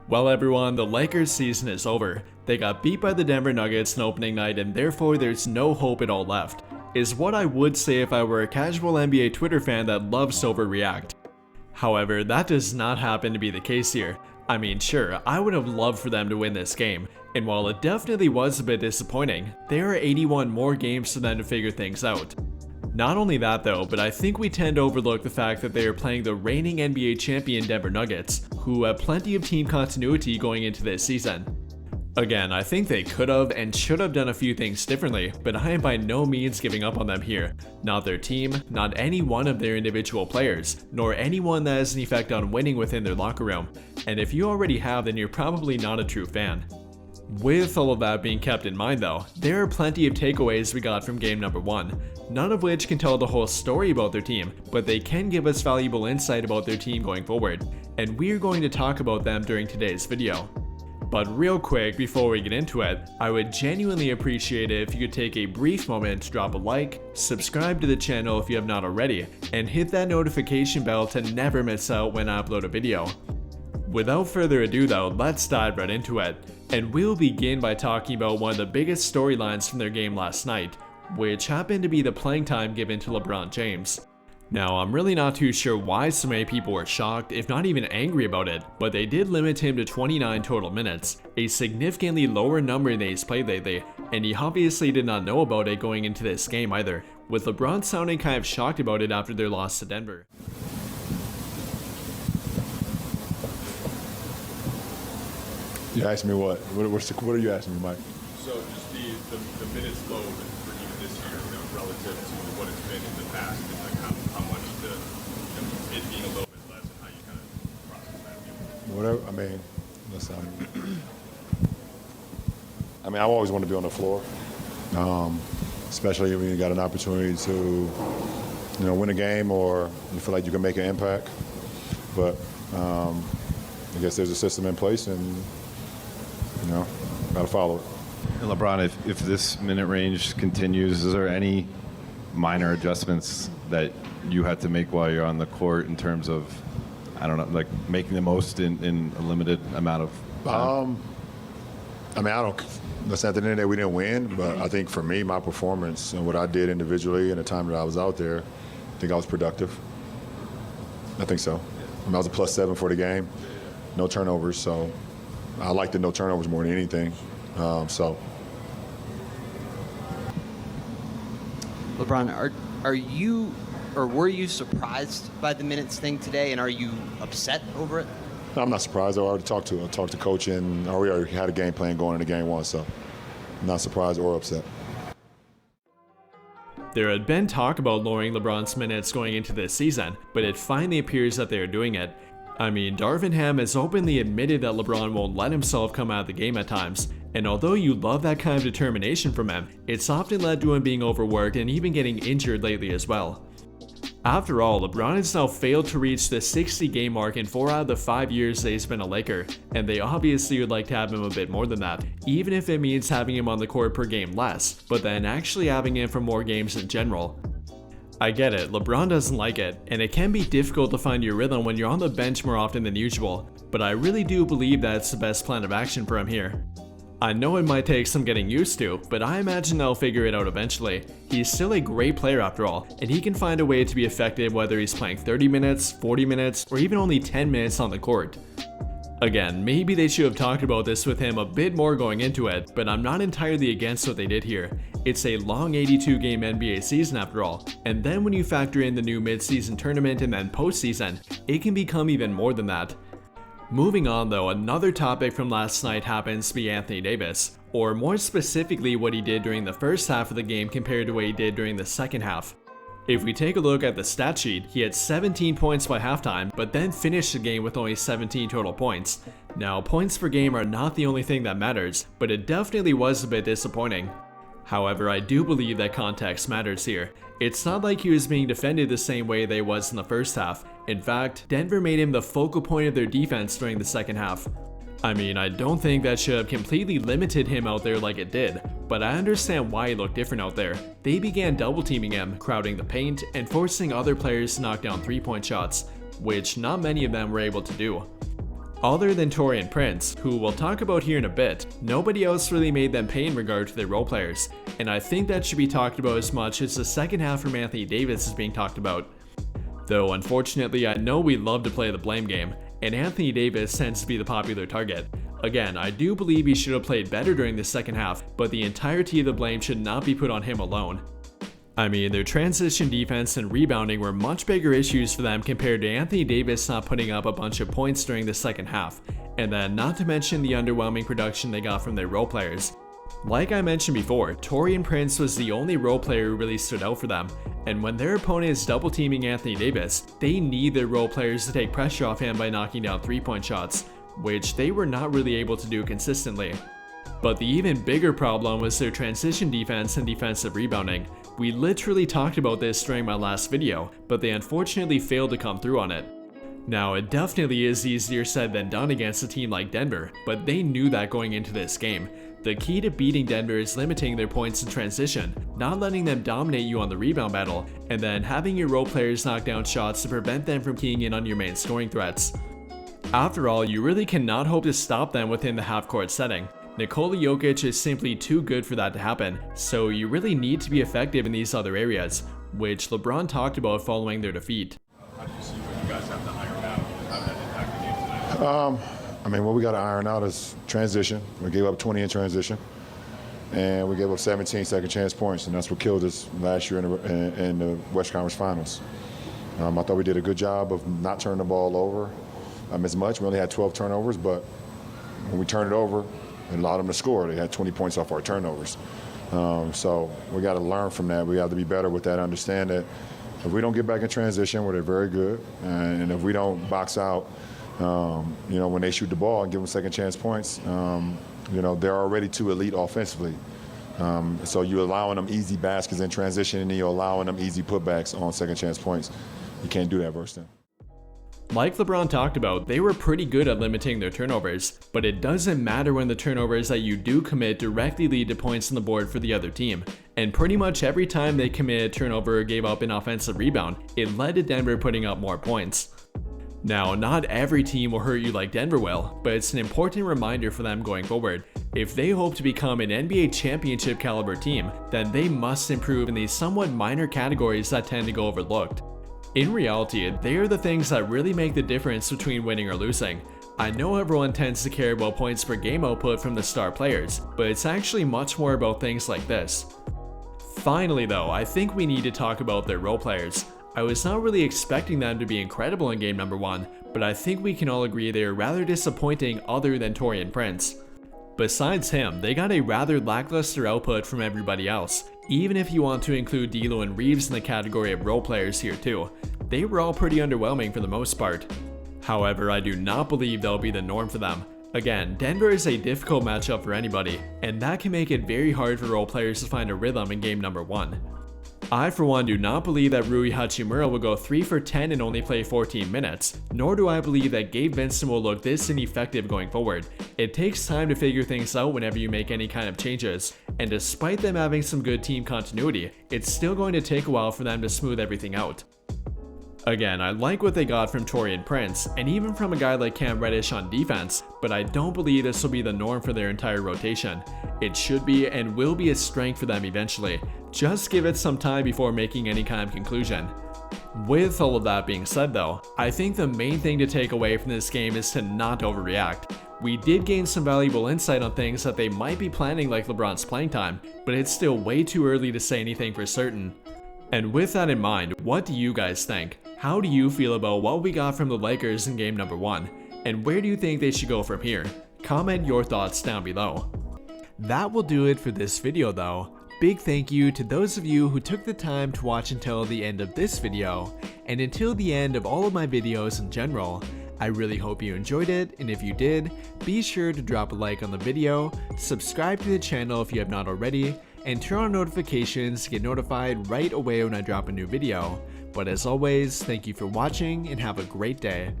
Well everyone, the Lakers season is over. They got beat by the Denver Nuggets on opening night and therefore there's no hope at all left, is what I would say if I were a casual NBA Twitter fan that loves to overreact. However, that does not happen to be the case here. I mean sure, I would have loved for them to win this game, and while it definitely was a bit disappointing, there are 81 more games for them to figure things out. Not only that though, but I think we tend to overlook the fact that they are playing the reigning NBA champion Denver Nuggets, who have plenty of team continuity going into this season. Again, I think they could have and should have done a few things differently, but I am by no means giving up on them here. Not their team, not any one of their individual players, nor anyone that has an effect on winning within their locker room. And if you already have, then you're probably not a true fan. With all of that being kept in mind though, there are plenty of takeaways we got from game number 1, none of which can tell the whole story about their team, but they can give us valuable insight about their team going forward, and we're going to talk about them during today's video. But real quick before we get into it, I would genuinely appreciate it if you could take a brief moment to drop a like, subscribe to the channel if you have not already, and hit that notification bell to never miss out when I upload a video. Without further ado though, let's dive right into it. And we'll begin by talking about one of the biggest storylines from their game last night, which happened to be the playing time given to LeBron James. Now, I'm really not too sure why so many people were shocked, if not even angry about it, but they did limit him to 29 total minutes, a significantly lower number than he's played lately, and he obviously did not know about it going into this game either, with LeBron sounding kind of shocked about it after their loss to Denver. You asked me what? What are you asking me, Mike? So just the minutes load for even this year, relative to what it's been in the past, and like how much it being a little bit less and how you kind of process that. Whatever. I mean, listen. I always want to be on the floor, especially when you got an opportunity to, win a game or you feel like you can make an impact. But I guess there's a system in place and. Got to follow it. And LeBron, if this minute range continues, is there any minor adjustments that you had to make while you're on the court in terms of, I don't know, like making the most in a limited amount of time? Listen, at the end of the day, we didn't win, but I think for me, my performance and what I did individually and the time that I was out there, I think I was productive. I think so. I was a +7 for the game, no turnovers, so. I like the no turnovers more than anything. LeBron, are you or were you surprised by the minutes thing today, and are you upset over it? No, I'm not surprised. I already talked to coach, and we already had a game plan going into game 1, so I'm not surprised or upset. There had been talk about lowering LeBron's minutes going into this season, but it finally appears that they are doing it. I mean, Darvin Ham has openly admitted that LeBron won't let himself come out of the game at times, and although you love that kind of determination from him, it's often led to him being overworked and even getting injured lately as well. After all, LeBron has now failed to reach the 60-game mark in 4 out of the 5 years that he's been a Laker, and they obviously would like to have him a bit more than that, even if it means having him on the court per game less, but then actually having him for more games in general. I get it, LeBron doesn't like it, and it can be difficult to find your rhythm when you're on the bench more often than usual, but I really do believe that it's the best plan of action for him here. I know it might take some getting used to, but I imagine they'll figure it out eventually. He's still a great player after all, and he can find a way to be effective whether he's playing 30 minutes, 40 minutes, or even only 10 minutes on the court. Again, maybe they should have talked about this with him a bit more going into it, but I'm not entirely against what they did here. It's a long 82-game NBA season after all, and then when you factor in the new mid-season tournament and then postseason, it can become even more than that. Moving on though, another topic from last night happens to be Anthony Davis, or more specifically what he did during the first half of the game compared to what he did during the second half. If we take a look at the stat sheet, he had 17 points by halftime, but then finished the game with only 17 total points. Now, points per game are not the only thing that matters, but it definitely was a bit disappointing. However, I do believe that context matters here. It's not like he was being defended the same way they was in the first half. In fact, Denver made him the focal point of their defense during the second half. I mean, I don't think that should have completely limited him out there like it did, but I understand why he looked different out there. They began double teaming him, crowding the paint, and forcing other players to knock down 3-point shots, which not many of them were able to do. Other than Taurean Prince, who we'll talk about here in a bit, nobody else really made them pay in regard to their role players, and I think that should be talked about as much as the second half from Anthony Davis is being talked about. Though unfortunately, I know we love to play the blame game, and Anthony Davis tends to be the popular target. Again, I do believe he should have played better during the second half, but the entirety of the blame should not be put on him alone. I mean, their transition defense and rebounding were much bigger issues for them compared to Anthony Davis not putting up a bunch of points during the second half, and then not to mention the underwhelming production they got from their role players. Like I mentioned before, Taurean Prince was the only role player who really stood out for them, and when their opponent is double teaming Anthony Davis, they need their role players to take pressure off him by knocking down 3-point shots, which they were not really able to do consistently. But the even bigger problem was their transition defense and defensive rebounding. We literally talked about this during my last video, but they unfortunately failed to come through on it. Now, it definitely is easier said than done against a team like Denver, but they knew that going into this game. The key to beating Denver is limiting their points in transition, not letting them dominate you on the rebound battle, and then having your role players knock down shots to prevent them from keying in on your main scoring threats. After all, you really cannot hope to stop them within the half-court setting. Nikola Jokic is simply too good for that to happen, so you really need to be effective in these other areas, which LeBron talked about following their defeat. How do you see what you guys have to iron out? How did that impact the game tonight? I mean, what we got to iron out is transition. We gave up 20 in transition, and we gave up 17 second chance points, and that's what killed us last year in the West Conference Finals. I thought we did a good job of not turning the ball over as much. We only had 12 turnovers, but when we turned it over, it allowed them to score. They had 20 points off our turnovers. So we got to learn from that. We have to be better with that, understand that if we don't get back in transition, where they're very good, and if we don't box out, when they shoot the ball and give them second chance points, they're already too elite offensively. So you're allowing them easy baskets in transition, and then you're allowing them easy putbacks on second chance points. You can't do that versus them. Like LeBron talked about, they were pretty good at limiting their turnovers, but it doesn't matter when the turnovers that you do commit directly lead to points on the board for the other team. And pretty much every time they committed a turnover or gave up an offensive rebound, it led to Denver putting up more points. Now, not every team will hurt you like Denver will, but it's an important reminder for them going forward. If they hope to become an NBA championship caliber team, then they must improve in these somewhat minor categories that tend to go overlooked. In reality, they are the things that really make the difference between winning or losing. I know everyone tends to care about points per game output from the star players, but it's actually much more about things like this. Finally though, I think we need to talk about their role players. I was not really expecting them to be incredible in game number 1, but I think we can all agree they are rather disappointing other than Taurean Prince. Besides him, they got a rather lackluster output from everybody else, even if you want to include D'Lo and Reeves in the category of role players here too. They were all pretty underwhelming for the most part. However, I do not believe they'll be the norm for them. Again, Denver is a difficult matchup for anybody, and that can make it very hard for role players to find a rhythm in game number 1. I for one do not believe that Rui Hachimura will go 3 for 10 and only play 14 minutes, nor do I believe that Gabe Vincent will look this ineffective going forward. It takes time to figure things out whenever you make any kind of changes, and despite them having some good team continuity, it's still going to take a while for them to smooth everything out. Again, I like what they got from Taurean Prince, and even from a guy like Cam Reddish on defense, but I don't believe this will be the norm for their entire rotation. It should be and will be a strength for them eventually. Just give it some time before making any kind of conclusion. With all of that being said though, I think the main thing to take away from this game is to not overreact. We did gain some valuable insight on things that they might be planning like LeBron's playing time, but it's still way too early to say anything for certain. And with that in mind, what do you guys think? How do you feel about what we got from the Lakers in game number 1? And where do you think they should go from here? Comment your thoughts down below. That will do it for this video though. Big thank you to those of you who took the time to watch until the end of this video, and until the end of all of my videos in general. I really hope you enjoyed it, and if you did, be sure to drop a like on the video, subscribe to the channel if you have not already, and turn on notifications to get notified right away when I drop a new video. But as always, thank you for watching and have a great day.